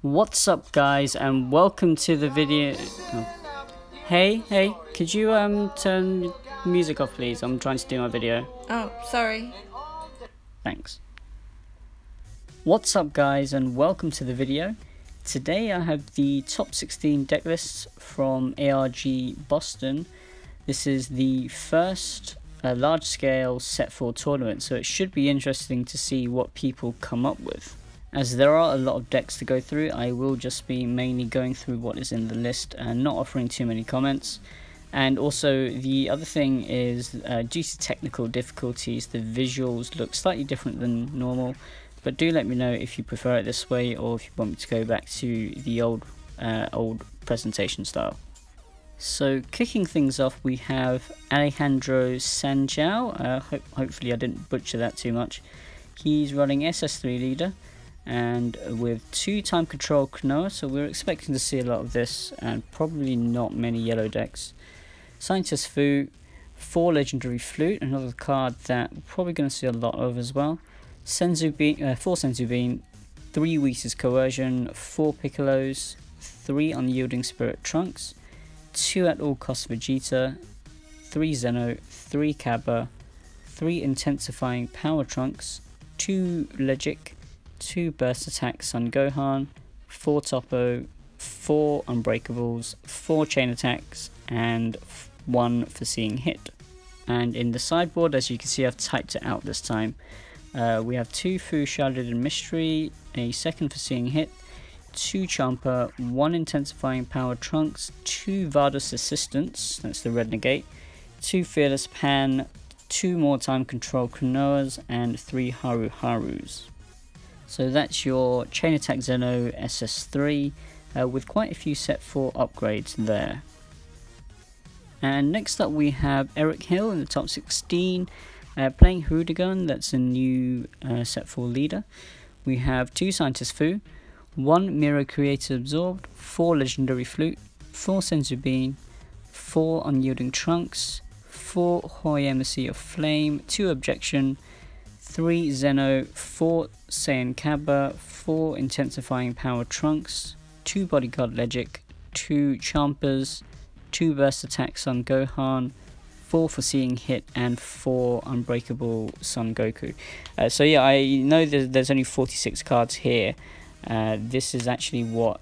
What's up guys, and welcome to the video. Hey, could you turn music off please? I'm trying to do my video. Oh, sorry. Thanks. What's up guys, and welcome to the video. Today I have the top 16 deck lists from ARG Boston. This is the first large scale set 4 tournament, so it should be interesting to see what people come up with. As there are a lot of decks to go through, I will just be mainly going through what is in the list and not offering too many comments. And also the other thing is, due to technical difficulties, the visuals look slightly different than normal, but do let me know if you prefer it this way or if you want me to go back to the old presentation style. So kicking things off, we have Alejandro Sanjiao. Hopefully I didn't butcher that too much. He's running SS3 leader and with 2 time control Klonoa, so we're expecting to see a lot of this and probably not many yellow decks. Scientist Fu, 4 legendary flute, another card that we're probably going to see a lot of as well. Senzu Bean, 4 Senzu Bean, 3 Whis' Coercion, 4 Piccolos, 3 Unyielding Spirit Trunks, 2 At All Costs Vegeta, 3 Zeno, 3 Cabba, 3 Intensifying Power Trunks, 2 Legic, 2 Burst Attack Son Gohan, 4 Toppo, 4 Unbreakables, 4 Chain Attacks, and 1 Foreseeing Hit. And in the sideboard, as you can see, I've typed it out this time. We have 2 Fu Shrouded in Mystery, a 2nd Foreseeing Hit, 2 Champa, 1 Intensifying Power Trunks, 2 Vardos Assistants, that's the red negate, 2 Fearless Pan, 2 more Time Control Klonoas, and 3 Haru Harus. So that's your Chain Attack Zeno SS3 with quite a few set 4 upgrades there. And next up we have Eon Hill in the top 16 playing Hirudegarn, that's a new set 4 leader. We have 2 Scientist Fu, 1 Mirror Creator Absorbed, 4 Legendary Flute, 4 Senzu Bean, 4 Unyielding Trunks, 4 Hoi Embassy of Flame, 2 Objection, 3 Zeno, 4 Saiyan Cabba, 4 Intensifying Power Trunks, 2 Bodyguard Legic, 2 Champas, 2 Burst Attack Son Gohan, 4 Foreseeing Hit, and 4 Unbreakable Son Goku. So yeah, I know there's only 46 cards here. This is actually what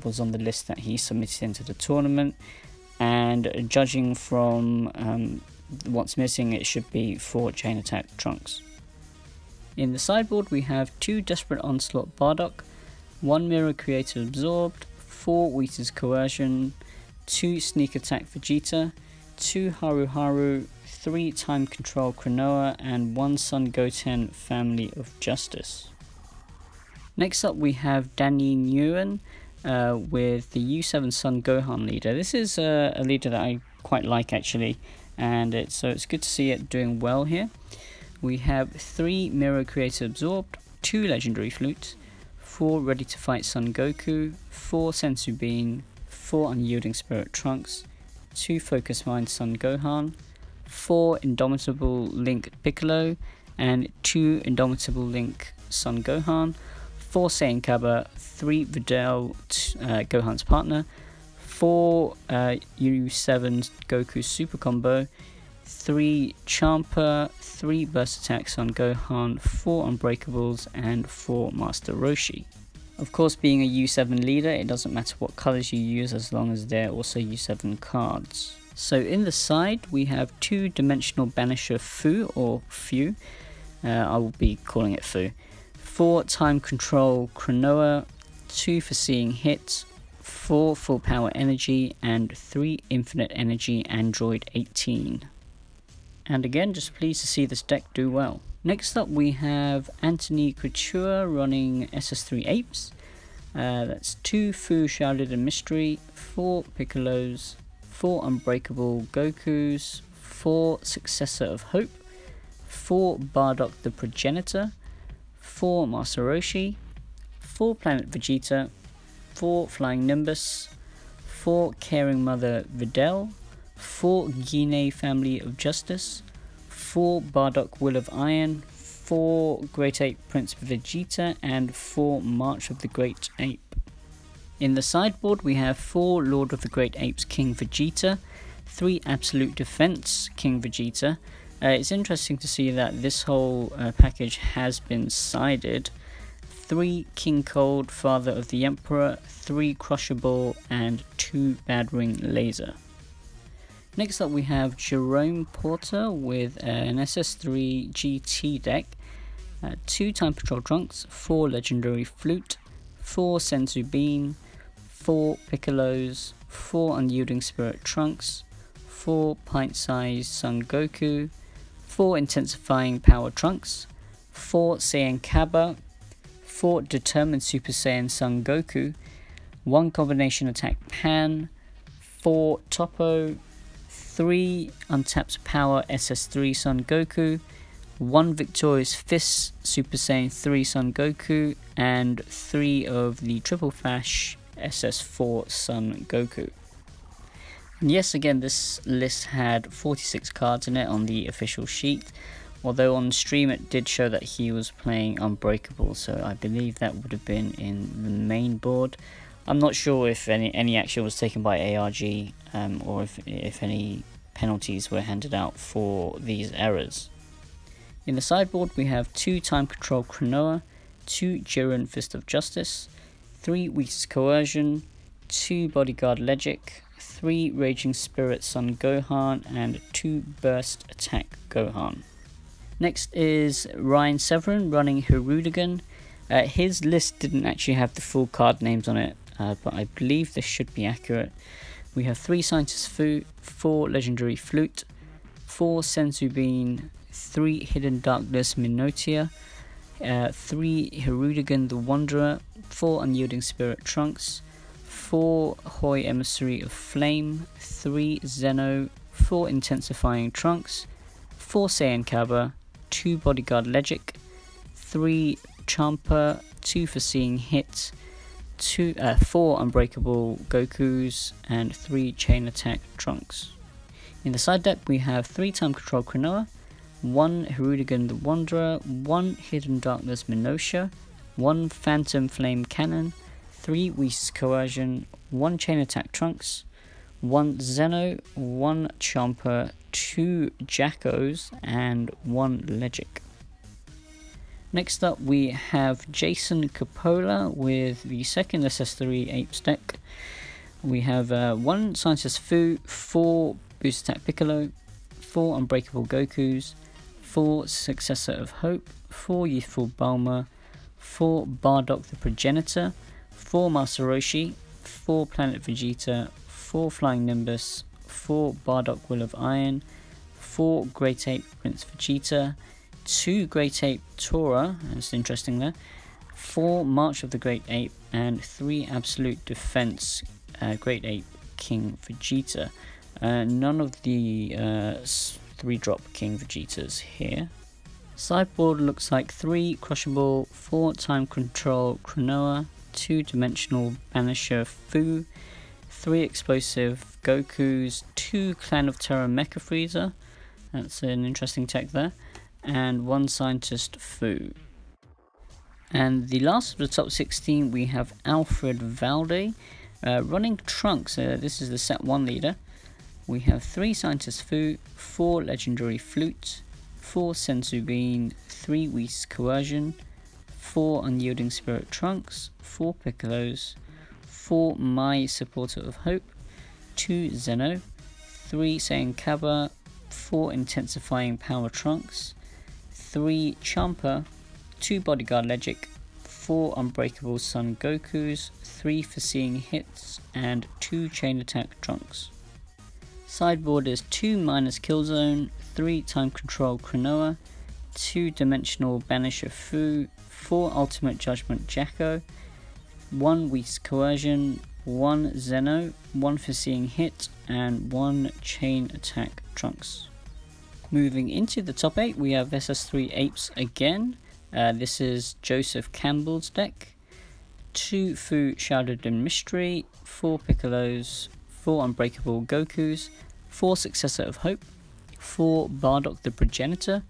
was on the list that he submitted into the tournament, and judging from what's missing, it should be 4 Chain Attack Trunks. In the sideboard we have 2 Desperate Onslaught Bardock, 1 Mirror Creator Absorbed, 4 Whis' Coercion, 2 Sneak Attack Vegeta, 2 Haru Haru, 3 Time Control Klonoa, and 1 Son Goten Family of Justice. Next up we have Danny Nguyen with the U7 Son Gohan leader. This is a leader that I quite like actually, and it's good to see it doing well here. We have 3 Mirror Creator Absorbed, 2 Legendary Flutes, 4 Ready to Fight Son Goku, 4 Senzu Bean, 4 Unyielding Spirit Trunks, 2 Focus Mind Son Gohan, 4 Indomitable Link Piccolo, and 2 Indomitable Link Son Gohan, 4 Saiyan Cabba, 3 Videl, Gohan's partner, 4 U7 Goku Super Combo, 3 Champa, 3 Burst Attacks on Gohan, 4 Unbreakables, and 4 Master Roshi. Of course, being a U7 leader, it doesn't matter what colours you use as long as they're also U7 cards. So in the side, we have 2 Dimensional Banisher Fu, or Fu, I will be calling it Fu, 4 Time Control Klonoa, 2 Foreseeing Hits, 4 Full Power Energy, and 3 Infinite Energy Android 18. And again, just pleased to see this deck do well. Next up we have Anthony Creatura running SS3 Apes. That's 2 Fu Shrouded in Mystery, 4 Piccolos, 4 Unbreakable Gokus, 4 Successor of Hope, 4 Bardock the Progenitor, 4 Master Roshi, 4 Planet Vegeta, 4 Flying Nimbus, 4 Caring Mother Videl, 4 Guinea Family of Justice, 4 Bardock Will of Iron, 4 Great Ape Prince Vegeta, and 4 March of the Great Ape. In the sideboard we have 4 Lord of the Great Apes King Vegeta, 3 Absolute Defense King Vegeta. It's interesting to see that this whole package has been sided. 3 King Cold, Father of the Emperor, 3 Crushable, and 2 Bad Ring Laser. Next up we have Jerome Porter with an SS3 GT deck, 2 Time Patrol Trunks, 4 Legendary Flute, 4 Senzu Bean, 4 Piccolos, 4 Unyielding Spirit Trunks, 4 Pint-Sized Son Goku, 4 Intensifying Power Trunks, 4 Saiyan Kaba, 4 Determined Super Saiyan Son Goku, 1 Combination Attack Pan, 4 Toppo, 3 Untapped Power SS3 Son Goku, 1 Victorious Fist Super Saiyan 3 Son Goku, and 3 of the Triple Flash SS4 Son Goku. And yes, again, this list had 46 cards in it on the official sheet, although on stream it did show that he was playing Unbreakable, so I believe that would have been in the main board. I'm not sure if any action was taken by ARG, or if any penalties were handed out for these errors. In the sideboard we have 2 Time Control Cronoa, 2 Jiren Fist of Justice, 3 Whis Coercion, 2 Bodyguard Legic, 3 Raging Spirit Son Gohan, and 2 Burst Attack Gohan. Next is Ryan Severin running Hirudegarn. His list didn't actually have the full card names on it, but I believe this should be accurate. We have 3 Scientist Fu, 4 Legendary Flute, 4 Senzu Bean, 3 Hidden Darkness Minotia, 3 Hirudegarn the Wanderer, 4 Unyielding Spirit Trunks, 4 Hoi Emissary of Flame, 3 Zeno, 4 Intensifying Trunks, 4 Saiyan Kaba, 2 Bodyguard Legic, 3 Champa, 2 Foreseeing Hit, 4 Unbreakable Gokus, and 3 Chain Attack Trunks. In the side deck we have 3 Time Control Cronoa, 1 Hirudegarn the Wanderer, 1 Hidden Darkness Minotia, 1 Phantom Flame Cannon, 3 Whis Coercion, 1 Chain Attack Trunks, 1 Zeno, 1 Champa, 2 Jackos, and 1 Legic. Next up we have Jason Coppola with the second SS3 Apes deck. We have 1 Scientist Fu, 4 Boost Attack Piccolo, 4 Unbreakable Gokus, 4 Successor of Hope, 4 Youthful Bulma, 4 Bardock the Progenitor, 4 Master Roshi, 4 Planet Vegeta, 4 Flying Nimbus, 4 Bardock Will of Iron, 4 Great Ape Prince Vegeta, 2 Great Ape Tora, that's interesting there, 4 March of the Great Ape, and 3 Absolute Defense Great Ape King Vegeta. None of the 3-drop King Vegetas here. Sideboard looks like 3 Crushable, 4 Time Control Cronoa, 2 Dimensional Banisher Fu, 3 Explosive Gokus, 2 Clan of Terror Mecha Freezer, that's an interesting tech there, and 1 Scientist Fu. And the last of the top 16 we have Alfred Valde running Trunks. This is the set 1 leader. We have 3 Scientist Fu, 4 Legendary Flute, 4 Senzu Bean, 3 Whis Coercion, 4 Unyielding Spirit Trunks, 4 Piccolos, 4 Mai Supporter of Hope, 2 Zeno, 3 Saiyan Kaba, 4 Intensifying Power Trunks, 3 Champa, 2 Bodyguard Legic, 4 Unbreakable Son Gokus, 3 Foreseeing Hits, and 2 Chain Attack Trunks. Sideboard is 2 Minus Killzone, 3 Time Control Cronoa, 2 Dimensional Banisher Fu, 4 Ultimate Judgment Jacko, 1 Whis Coercion, 1 Zeno, 1 Foreseeing Hit, and 1 Chain Attack Trunks. Moving into the top 8 we have SS3 Apes again. This is Joseph Campbell's deck. 2 Fu Shrouded in Mystery, 4 Piccolos, 4 Unbreakable Gokus, 4 Successor of Hope, 4 Bardock the Progenitor,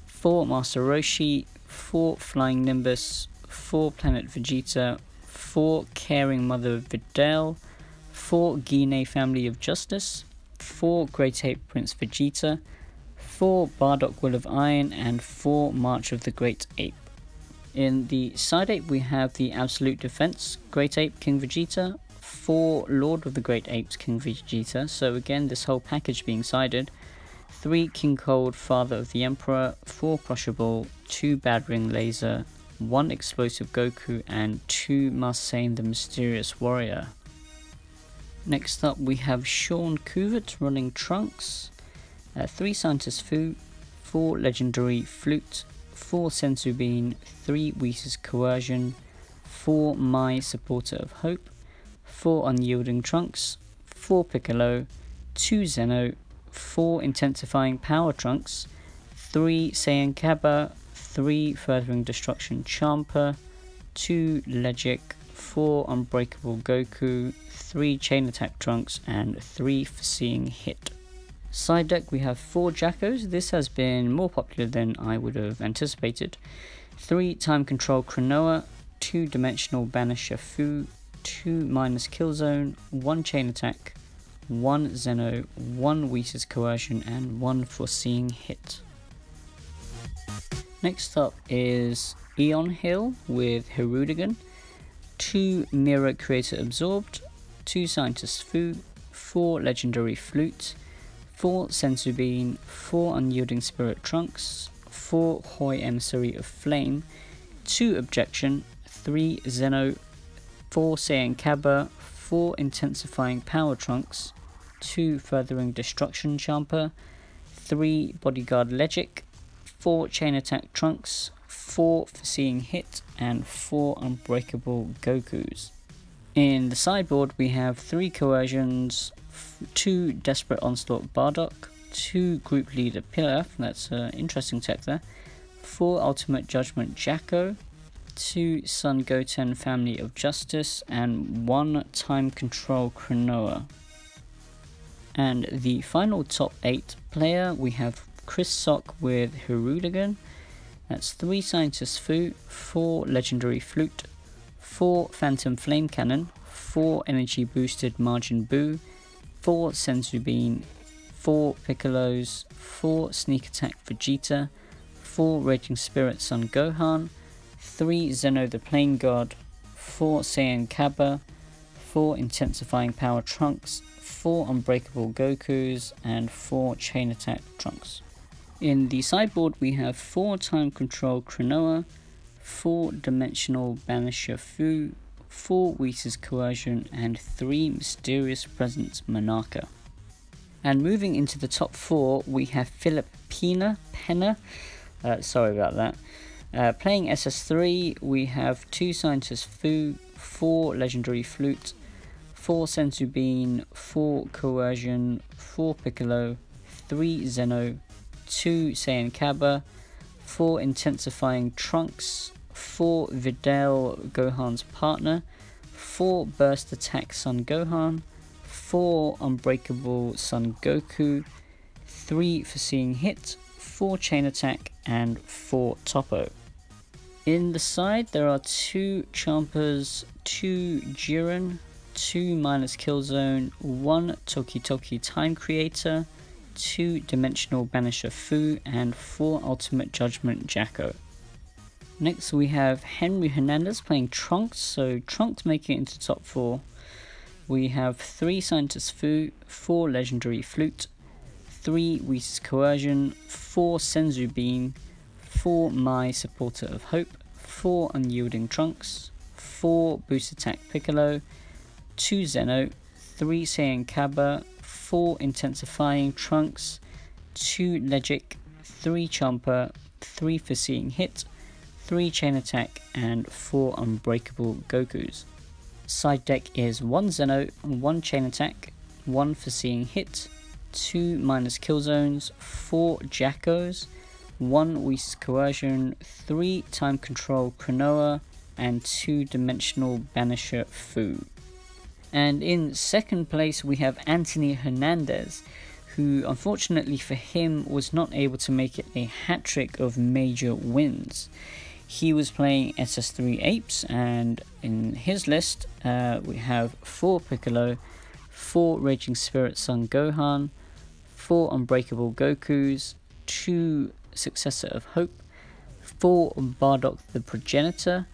4 Master Roshi, 4 Flying Nimbus, 4 Planet Vegeta, 4 Caring Mother Videl, 4 Guinea Family of Justice, 4 Great Ape Prince Vegeta, 4 Bardock Will of Iron, and 4 March of the Great Ape. In the side ape we have the Absolute Defense Great Ape King Vegeta, 4 Lord of the Great Apes King Vegeta, so again this whole package being sided, 3 King Cold Father of the Emperor, 4 Crushable, 2 Bad Ring Laser, 1 Explosive Goku, and 2 Marseille the Mysterious Warrior. Next up we have Sean Coovert running Trunks, 3 Scientist Fu, 4 Legendary Flute, 4 Senzu Bean, 3 Whis' Coercion, 4 Mai Supporter of Hope, 4 Unyielding Trunks, 4 Piccolo, 2 Zeno, 4 Intensifying Power Trunks, 3 Saiyan Kaba, 3 Furthering Destruction Champa, 2 Legic, 4 Unbreakable Goku, 3 Chain Attack Trunks, and 3 Foreseeing Hit. Side deck we have 4 Jackos. This has been more popular than I would have anticipated. 3 Time Control Cronoa, 2 Dimensional Banisher Fu, 2 Minus Killzone, 1 Chain Attack, 1 Zeno, 1 Whis' Coercion, and 1 Foreseeing Hit. Next up is Eon Hill with Hirudegarn, 2 Mirror Creator Absorbed, 2 Scientist Fu, 4 Legendary Flute, 4 Senzu Bean, 4 Unyielding Spirit Trunks, 4 Hoi Emissary of Flame, 2 Objection, 3 Zeno, 4 Saiyan Kaba, 4 Intensifying Power Trunks, 2 Furthering Destruction Champa, 3 Bodyguard Legic, 4 Chain Attack Trunks, 4 Foreseeing Hit, and 4 Unbreakable Gokus. In the sideboard we have 3 Coercions, 2 Desperate Onslaught Bardock, 2 Group Leader Pilaf, that's an interesting tech there, 4 Ultimate Judgment Jacko, 2 Sun Goten Family of Justice, and 1 Time Control Cronoa. And the final top 8 player we have Chris Sok with Hirudegarn, that's 3 Scientist Fu, 4 Legendary Flute, 4 Phantom Flame Cannon, 4 Energy Boosted Margin Buu, 4 Senzu Bean, 4 Piccolos, 4 Sneak Attack Vegeta, 4 Raging Spirit Son Gohan, 3 Zeno the Plain God, 4 Saiyan Kaba, 4 Intensifying Power Trunks, 4 Unbreakable Gokus, and 4 Chain Attack Trunks. In the sideboard we have 4 Time Control Cronoa, 4 Dimensional Banisher Fu, 4 Whis' Coercion, and 3 Mysterious Presence Monarcha. And moving into the top 4 we have Phillip Pena, sorry about that. Playing SS3 we have 2 Scientist Fu, 4 Legendary Flute, 4 Senzu Bean, 4 Coercion, 4 Piccolo, 3 Zeno, 2 Saiyan Kaba, 4 Intensifying Trunks, 4 Videl Gohan's partner, 4 Burst Attack Son Gohan, 4 Unbreakable Son Goku, 3 Foreseeing Hit, 4 Chain Attack, and 4 Topo. In the side there are 2 Champas, 2 Jiren, 2 Minus Killzone, 1 Toki Toki Time Creator, 2 Dimensional Banisher Fu, and 4 Ultimate Judgment Jacko. Next we have Henry Hernandez playing Trunks, so Trunks making it into top 4. We have 3 Scientist Fu, 4 Legendary Flute, 3 Whis' Coercion, 4 Senzu Bean, 4 Mai Supporter of Hope, 4 Unyielding Trunks, 4 Boost Attack Piccolo, 2 Zeno, 3 Saiyan Kaba, 4 Intensifying Trunks, 2 Legic, 3 Champa, 3 Foreseeing Hit, 3 Chain Attack, and 4 Unbreakable Gokus. Side deck is 1 Zeno, 1 Chain Attack, 1 Foreseeing Hit, 2 Minus Killzones, 4 Jackos, 1 Whis' Coercion, 3 Time Control Cronoa, and 2 Dimensional Banisher Fu. And in second place we have Anthony Hernandez, who unfortunately for him was not able to make it a hat-trick of major wins. he was playing SS3 Apes, and in his list we have 4 Piccolo, 4 Raging Spirit Son Gohan, 4 Unbreakable Gokus, 2 Successor of Hope, 4 Bardock the Progenitor,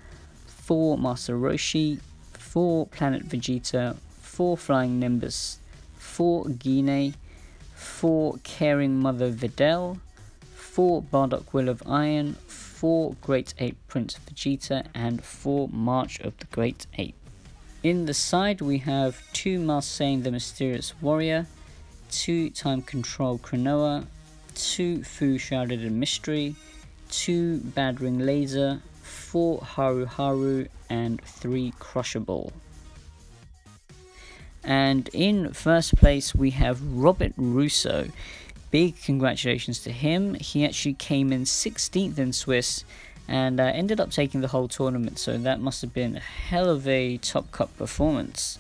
4 Master Roshi, 4 Planet Vegeta, 4 Flying Nimbus, 4 Gine, 4 Caring Mother Videl, 4 Bardock Will of Iron, 4 Great Ape Prince Vegeta, and 4 March of the Great Ape. In the side we have 2 Marseille the Mysterious Warrior, 2 Time Control Cronoa, 2 Fu Shrouded in Mystery, 2 Bad Ring Laser, 4 Haru Haru, and 3 Crushable. And in first place we have Robert Russo. Big congratulations to him. He actually came in 16th in Swiss and ended up taking the whole tournament, so that must have been a hell of a Top Cup performance.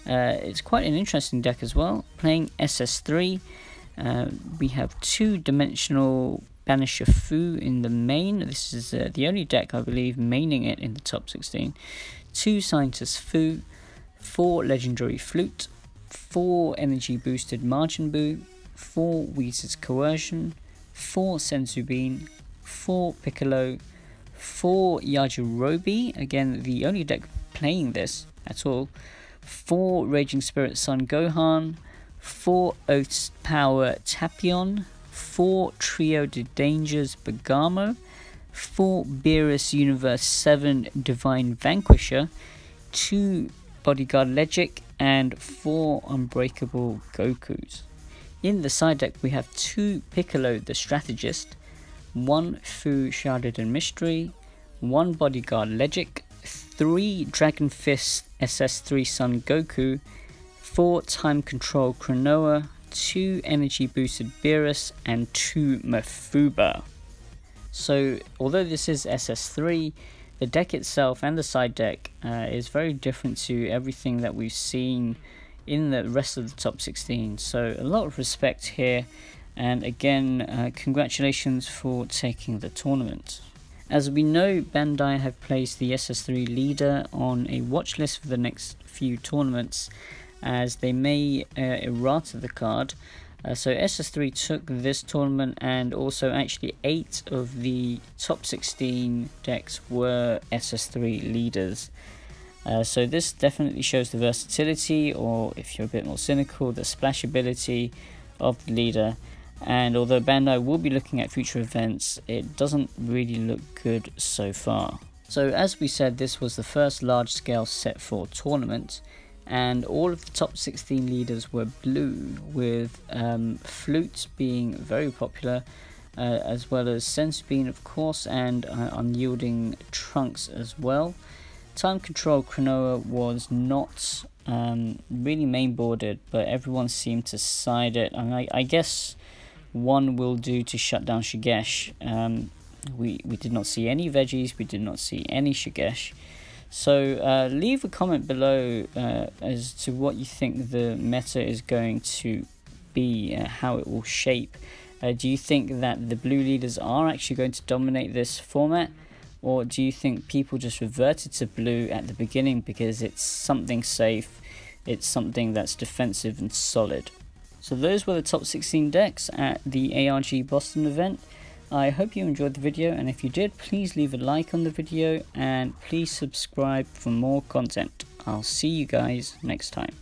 It's quite an interesting deck as well. Playing SS3, we have 2-dimensional Banisher Fu in the main. This is the only deck, I believe, maining it in the top 16. 2 Scientist Fu, 4 Legendary Flute, 4 Energy Boosted Margin Buu, 4 Weezer's Coercion, 4 Senzu Bean, 4 Piccolo, 4 Yajirobe, again the only deck playing this at all, 4 Raging Spirit Son Gohan, 4 Oath's Power Tapion, 4 Trio de Dangers Bergamo, 4 Beerus Universe 7 Divine Vanquisher, 2 Bodyguard Legic, and 4 Unbreakable Gokus. In the side deck we have 2 Piccolo the Strategist, 1 Fu Shrouded in Mystery, 1 Bodyguard Legic, 3 Dragon Fist SS3 Son Goku, 4 Time Control Cronoa, 2 Energy Boosted Beerus, and 2 Mafuba. So although this is SS3, the deck itself and the side deck is very different to everything that we've seen in the rest of the top 16, so a lot of respect here, and again congratulations for taking the tournament. As we know, Bandai have placed the SS3 leader on a watch list for the next few tournaments, as they may errata the card. So SS3 took this tournament, and also actually 8 of the top 16 decks were SS3 leaders. So this definitely shows the versatility, or if you're a bit more cynical, the splashability of the leader. And although Bandai will be looking at future events, it doesn't really look good so far. So as we said, this was the first large-scale Set 4 tournament, and all of the top 16 leaders were blue, with Flute being very popular, as well as Senzu Bean of course, and Unyielding Trunks as well. Time Control Cronoa was not really mainboarded, but everyone seemed to side it, and I guess one will do to shut down Shigesh. We did not see any veggies, we did not see any Shigesh. So leave a comment below as to what you think the meta is going to be, how it will shape. Do you think that the blue leaders are actually going to dominate this format? Or do you think people just reverted to blue at the beginning because it's something safe, it's something that's defensive and solid? So those were the top 16 decks at the ARG Boston event. I hope you enjoyed the video, and if you did, please leave a like on the video and please subscribe for more content. I'll see you guys next time.